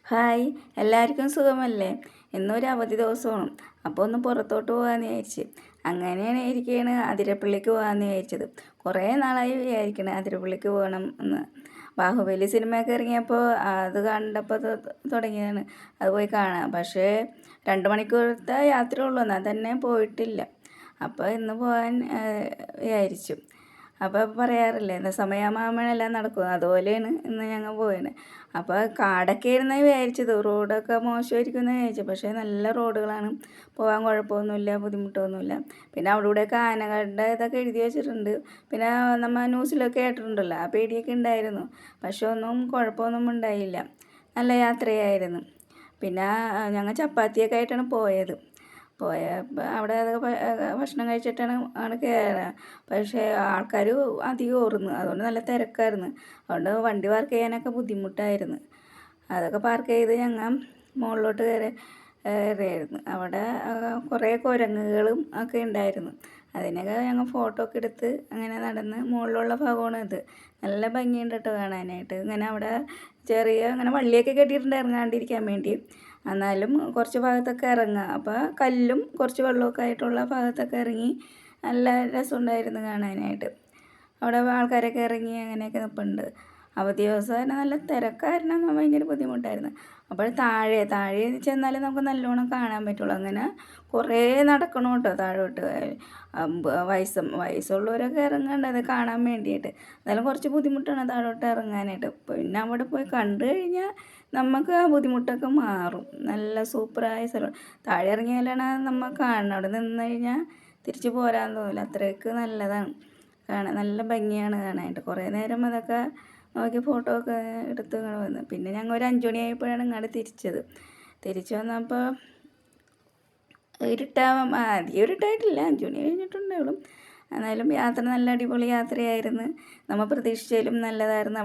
Hi, എല്ലാവർക്കും സുഖമല്ലേ? ഇന്നൊരു അവധി ദിവസമാണ്. അപ്പോൾ ഒന്ന് പുറത്തോട്ട് പോകാമെന്ന് വിചാരിച്ച്. അങ്ങനെയാണ് ഇരിക്കുകയാണ് അതിരപ്പള്ളിക്ക് പോകാമെന്ന് വിചാരിച്ചത്. കുറേ നാളായി വിചാരിക്കണേ അതിരപ്പള്ളിക്ക് പോകണം എന്ന്. ബാഹുബലി സിനിമയൊക്കെ ഇറങ്ങിയപ്പോൾ അത് കണ്ടപ്പോൾ തുടങ്ങിയതാണ് അത് പോയി കാണാം. പക്ഷേ 2 മണിക്കൂറത്തെ യാത്ര ഉള്ളൂ, എന്നാൽ തന്നെ പോയിട്ടില്ല. അപ്പോൾ ഇന്ന് പോകാൻ വിചാരിച്ചു. അപ്പോൾ പറയാറില്ലേ എന്താ സമയമാകുമ്പോഴെല്ലാം നടക്കും, അതുപോലെയാണ് ഇന്ന് ഞങ്ങൾ പോയത്. അപ്പോൾ കാടൊക്കെ ആയിരുന്നു വിചാരിച്ചത്, റോഡൊക്കെ മോശമായിരിക്കും എന്ന് വിചാരിച്ചു. പക്ഷേ നല്ല റോഡുകളാണ്, പോകാൻ കുഴപ്പമൊന്നുമില്ല, ബുദ്ധിമുട്ടൊന്നുമില്ല. പിന്നെ അവിടെ ഇവിടെയൊക്കെ ആനകളുടെ ഇതൊക്കെ എഴുതി വെച്ചിട്ടുണ്ട്. പിന്നെ നമ്മൾ ന്യൂസിലൊക്കെ കേട്ടിട്ടുണ്ടല്ലോ, ആ പേടിയൊക്കെ ഉണ്ടായിരുന്നു. പക്ഷെ ഒന്നും കുഴപ്പമൊന്നും ഉണ്ടായില്ല, നല്ല യാത്രയായിരുന്നു. പിന്നെ ഞങ്ങൾ ചപ്പാത്തിയൊക്കെ ആയിട്ടാണ് പോയത്. അവിടെ അതൊക്കെ ഭക്ഷണം കഴിച്ചിട്ടാണ് കയറുക. പക്ഷേ ആൾക്കാർ അധികം ഓടുന്നു, അതുകൊണ്ട് നല്ല തിരക്കായിരുന്നു. അതുകൊണ്ട് വണ്ടി പാർക്ക് ചെയ്യാനൊക്കെ ബുദ്ധിമുട്ടായിരുന്നു. അതൊക്കെ പാർക്ക് ചെയ്ത് ഞങ്ങൾ മുകളിലോട്ട് കയറിയായിരുന്നു. അവിടെ കുറേ കുരങ്ങുകളും ഒക്കെ ഉണ്ടായിരുന്നു. അതിനൊക്കെ ഞങ്ങൾ ഫോട്ടോ ഒക്കെ എടുത്ത് അങ്ങനെ നടന്ന് മുകളിലുള്ള ഭാഗമാണ് ഇത്. നല്ല ഭംഗിയുണ്ട് കേട്ടോ കാണാനായിട്ട്. ഇങ്ങനെ അവിടെ ചെറിയ ഇങ്ങനെ വള്ളിയൊക്കെ കെട്ടിയിട്ടുണ്ട് ഇറങ്ങാണ്ടിരിക്കാൻ വേണ്ടി. എന്നാലും കുറച്ച് ഭാഗത്തൊക്കെ ഇറങ്ങുക. അപ്പോൾ കല്ലും കുറച്ച് വെള്ളമൊക്കെ ആയിട്ടുള്ള ഭാഗത്തൊക്കെ ഇറങ്ങി നല്ല രസമുണ്ടായിരുന്നു കാണാനായിട്ട്. അവിടെ ആൾക്കാരൊക്കെ ഇറങ്ങി അങ്ങനെയൊക്കെ നിൽപ്പുണ്ട്. അവധി ദിവസം തന്നെ നല്ല തിരക്കായിരുന്നു, ഭയങ്കര ബുദ്ധിമുട്ടായിരുന്നു. അപ്പോൾ താഴെ ചെന്നാലേ നമുക്ക് നല്ലോണം കാണാൻ പറ്റുള്ളൂ. അങ്ങനെ കുറേ നടക്കണം കേട്ടോ താഴോട്ട്. വയസ്സുള്ളവരൊക്കെ ഇറങ്ങേണ്ടത് അത് കാണാൻ വേണ്ടിയിട്ട്. എന്നാലും കുറച്ച് ബുദ്ധിമുട്ടാണ് താഴോട്ട് ഇറങ്ങാനായിട്ട്. പിന്നെ അവിടെ പോയി കണ്ടു കഴിഞ്ഞാൽ നമുക്ക് ആ ബുദ്ധിമുട്ടൊക്കെ മാറും. നല്ല സൂപ്പറായ സ്ഥലം. താഴെ ഇറങ്ങിയാലാണ് നമ്മൾ കാണണം. അവിടെ നിന്ന് കഴിഞ്ഞാൽ തിരിച്ച് പോരാൻ തോന്നില്ല, അത്രയ്ക്ക് നല്ലതാണ് കാണാൻ. നല്ല ഭംഗിയാണ് കാണാനായിട്ട്. കുറേ നേരം അതൊക്കെ നോക്കി ഫോട്ടോ ഒക്കെ എടുത്ത് ഇങ്ങനെ വന്നു. പിന്നെ ഞങ്ങൾ ഒരു 5 മണിയായപ്പോഴാണ് ഇങ്ങോട്ട് തിരിച്ചു വന്നപ്പോൾ അധികം ഇരുട്ടായിട്ടില്ല, 5 മണി കഴിഞ്ഞിട്ടുണ്ടാവും. എന്നാലും യാത്ര നല്ല അടിപൊളി യാത്രയായിരുന്നു. നമ്മൾ പ്രതീക്ഷിച്ചതിലും നല്ലതായിരുന്നു.